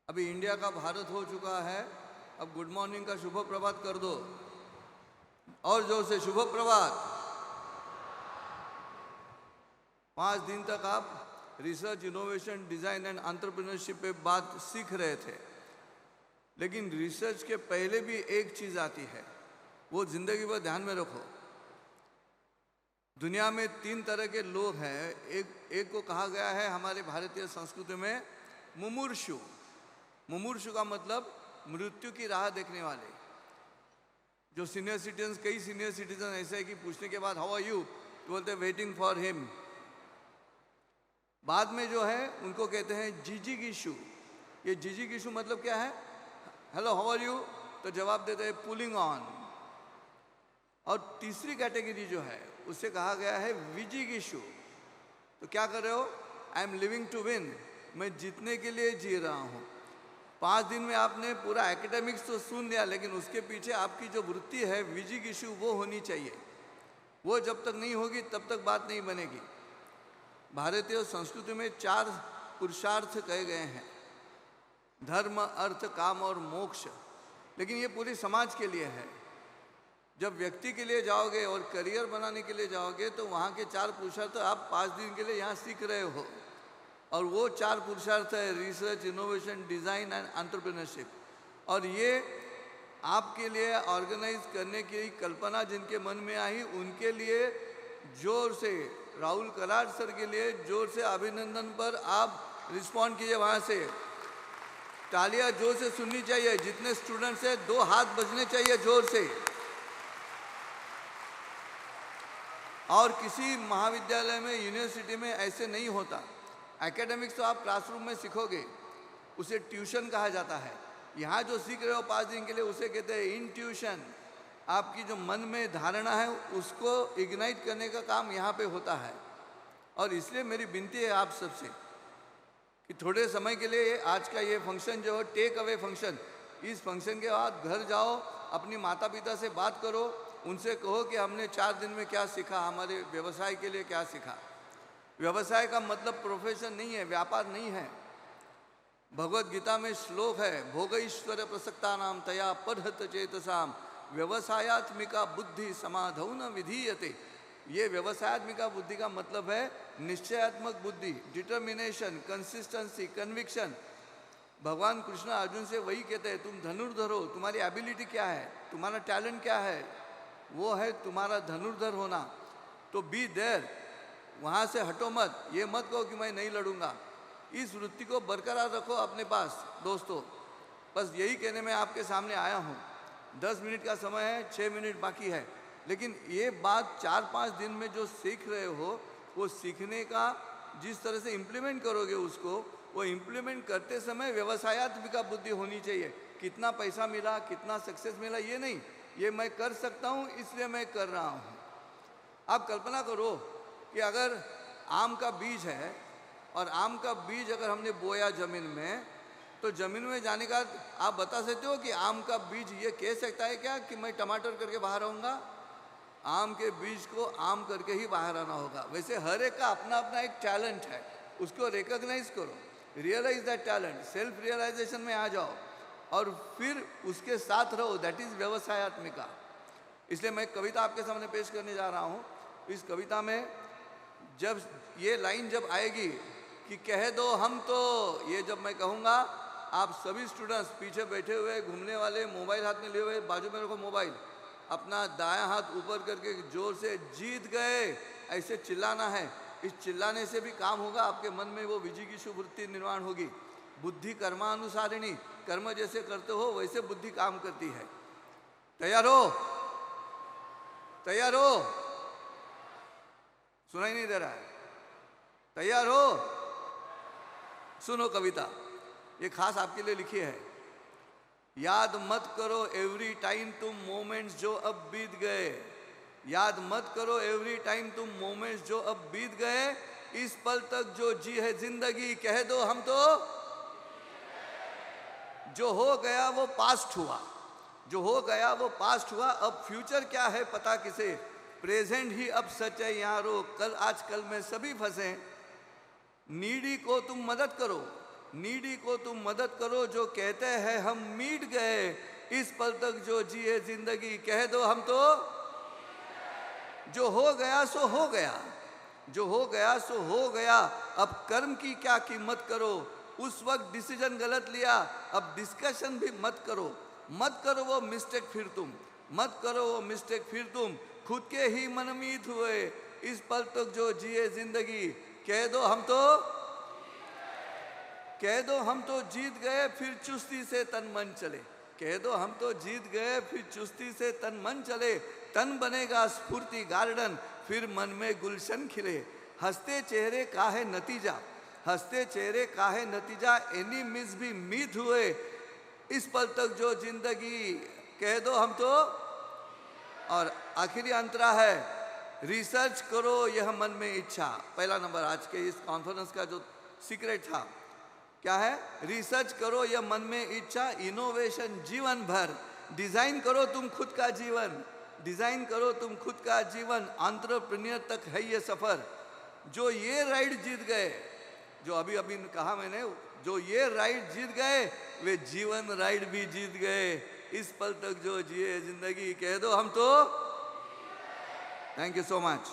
अभी इंडिया का भारत हो चुका है। अब गुड मॉर्निंग का शुभ प्रभात कर दो और जोर से शुभ प्रभात। 5 दिन तक आप research, innovation, design and entrepreneurship पे बात सीख रहे थे, लेकिन रिसर्च के पहले भी एक चीज आती है, वो जिंदगी भर ध्यान में रखो। दुनिया में 3 तरह के लोग हैं। एक को कहा गया है हमारे भारतीय संस्कृति में मुमूर्षु। मुमूर्षु का मतलब मृत्यु की राह देखने वाले। जो सीनियर सिटीजन, कई सीनियर सिटीजन ऐसे है कि पूछने के बाद हाउ आर यू, तो बोलते हैं वेटिंग फॉर हिम। बाद में जो है उनको कहते हैं जिजिगिशु। ये जिजिगिशु मतलब क्या है? हेलो हाउ आर यू, तो जवाब देते हैं पुलिंग ऑन। और तीसरी कैटेगरी जो है उससे कहा गया है विजिगिशु। तो क्या कर रहे हो? I am living to win, मैं जीतने के लिए जी रहा हूँ। 5 दिन में आपने पूरा एकेडमिक्स तो सुन लिया, लेकिन उसके पीछे आपकी जो वृत्ति है विजिगिशु, वो होनी चाहिए। वो जब तक नहीं होगी तब तक बात नहीं बनेगी। भारतीय संस्कृति में 4 पुरुषार्थ कहे गए हैं, धर्म, अर्थ, काम और मोक्ष। लेकिन ये पूरी समाज के लिए है। जब व्यक्ति के लिए जाओगे और करियर बनाने के लिए जाओगे तो वहाँ के 4 पुरुषार्थ आप 5 दिन के लिए यहाँ सीख रहे हो। और वो 4 पुरुषार्थ है research, innovation, design and entrepreneurship. और ये आपके लिए ऑर्गेनाइज करने की कल्पना जिनके मन में आई, उनके लिए जोर से, राहुल कराड़ सर के लिए जोर से अभिनंदन पर आप रिस्पॉन्ड कीजिए। वहाँ से तालियां जोर से सुननी चाहिए। जितने स्टूडेंट्स हैं 2 हाथ बजने चाहिए जोर से। और किसी महाविद्यालय में, यूनिवर्सिटी में ऐसे नहीं होता। एकेडमिक्स तो आप क्लासरूम में सीखोगे, उसे ट्यूशन कहा जाता है। यहाँ जो सीख रहे हो 5 दिन के लिए, उसे कहते हैं इंट्यूशन। आपकी जो मन में धारणा है उसको इग्नाइट करने का काम यहाँ पे होता है। और इसलिए मेरी विनती है आप सबसे कि थोड़े समय के लिए आज का ये फंक्शन जो है टेक अवे फंक्शन, इस फंक्शन के बाद घर जाओ, अपनी माता पिता से बात करो, उनसे कहो कि हमने 4 दिन में क्या सीखा, हमारे व्यवसाय के लिए क्या सीखा। व्यवसाय का मतलब प्रोफेशन नहीं है, व्यापार नहीं है। भगवत गीता में श्लोक है, भोगैश्वर्य प्रसक्ता नाम तया पढ़त चेतसाम व्यवसायात्मिका बुद्धि समाधौ न विधीयते। ये व्यवसायात्मिका बुद्धि का मतलब है निश्चयात्मक बुद्धि, डिटर्मिनेशन, कंसिस्टेंसी, कन्विक्शन। भगवान कृष्ण अर्जुन से वही कहते हैं, तुम धनुर्धर हो, तुम्हारी एबिलिटी क्या है, तुम्हारा टैलेंट क्या है, वो है तुम्हारा धनुर्धर होना। तो बी देयर, वहाँ से हटो मत। ये मत कहो कि मैं नहीं लड़ूंगा। इस वृत्ति को बरकरार रखो अपने पास। दोस्तों, बस यही कहने में आपके सामने आया हूँ। 10 मिनट का समय है, 6 मिनट बाकी है, लेकिन ये बात 4-5 दिन में जो सीख रहे हो, वो सीखने का जिस तरह से इम्प्लीमेंट करोगे उसको, वो इम्प्लीमेंट करते समय व्यवसायात्मिका बुद्धि होनी चाहिए। कितना पैसा मिला, कितना सक्सेस मिला, ये नहीं, ये मैं कर सकता हूँ इसलिए मैं कर रहा हूँ। आप कल्पना करो कि अगर आम का बीज है और आम का बीज अगर हमने बोया जमीन में, तो जमीन में जाने का आप बता सकते हो कि आम का बीज ये कह सकता है क्या कि मैं टमाटर करके बाहर आऊँगा? आम के बीज को आम करके ही बाहर आना होगा। वैसे हर एक का अपना अपना एक टैलेंट है, उसको रिकॉग्नाइज करो, realise that talent, self realisation में आ जाओ और फिर उसके साथ रहो। दैट इज व्यवसायात्मिका। इसलिए मैं कविता आपके सामने पेश करने जा रहा हूँ। इस कविता में जब ये लाइन जब आएगी कि कह दो हम तो, ये जब मैं कहूँगा, आप सभी स्टूडेंट्स पीछे बैठे हुए, घूमने वाले, मोबाइल हाथ में लिए हुए, बाजू में रखो मोबाइल, अपना दायां हाथ ऊपर करके जोर से जीत गए ऐसे चिल्लाना है। इस चिल्लाने से भी काम होगा, आपके मन में वो विजिगीषु वृत्ति निर्माण होगी। बुद्धि कर्मानुसारिणी, कर्म जैसे करते हो वैसे बुद्धि काम करती है। तैयार हो? तैयार हो? सुनाई नहीं दे रहा है? तैयार हो? सुनो कविता, ये खास आपके लिए लिखी है। याद मत करो एवरी टाइम तुम मोमेंट्स जो अब बीत गए, याद मत करो एवरी टाइम तुम मोमेंट्स जो अब बीत गए, इस पल तक जो जी है जिंदगी, कह दो हम तो। जो हो गया वो पास्ट हुआ, जो हो गया वो पास्ट हुआ, अब फ्यूचर क्या है पता किसे, प्रेजेंट ही अब सच है यहाँ रो, कल आजकल में सभी फंसे। नीडी को तुम मदद करो, नीडी को तुम मदद करो जो कहते हैं हम मिट गए, इस पल तक जो जिए जिंदगी कह दो हम तो, जो हो गया सो हो गया, जो हो गया सो हो गया, अब कर्म की क्या कीमत करो, उस वक्त डिसीजन गलत लिया, अब डिस्कशन भी मत करो, मत करो वो मिस्टेक फिर तुम, मत करो वो मिस्टेक फिर तुम, खुद के ही मनमीत हुए, इस पल तक जो जिए जिंदगी कह दो हम तो, कह दो हम तो जीत गए फिर चुस्ती से तन मन चले, कह दो हम तो जीत गए फिर चुस्ती से तन मन चले, तन बनेगा स्फूर्ति गार्डन फिर मन में गुलशन खिले, हंसते चेहरे का है नतीजा, हंसते चेहरे का है नतीजा, एनिमीज भी मीत हुए, इस पल तक जो जिंदगी कह दो हम तो। और आखिरी अंतरा है, रिसर्च करो यह मन में इच्छा। पहला नंबर आज के इस कॉन्फ्रेंस का जो सीक्रेट था क्या है, रिसर्च करो यह मन में इच्छा, इनोवेशन जीवन भर, डिजाइन करो तुम खुद का जीवन, डिजाइन करो तुम खुद का जीवन, एंटरप्रेन्योर तक है ये सफर, जो ये राइड जीत गए, जो अभी अभी कहा मैंने, जो ये राइड जीत गए वे जीवन राइड भी जीत गए, इस पल तक जो जिए जिंदगी कह दो हम तो। Thank you so much.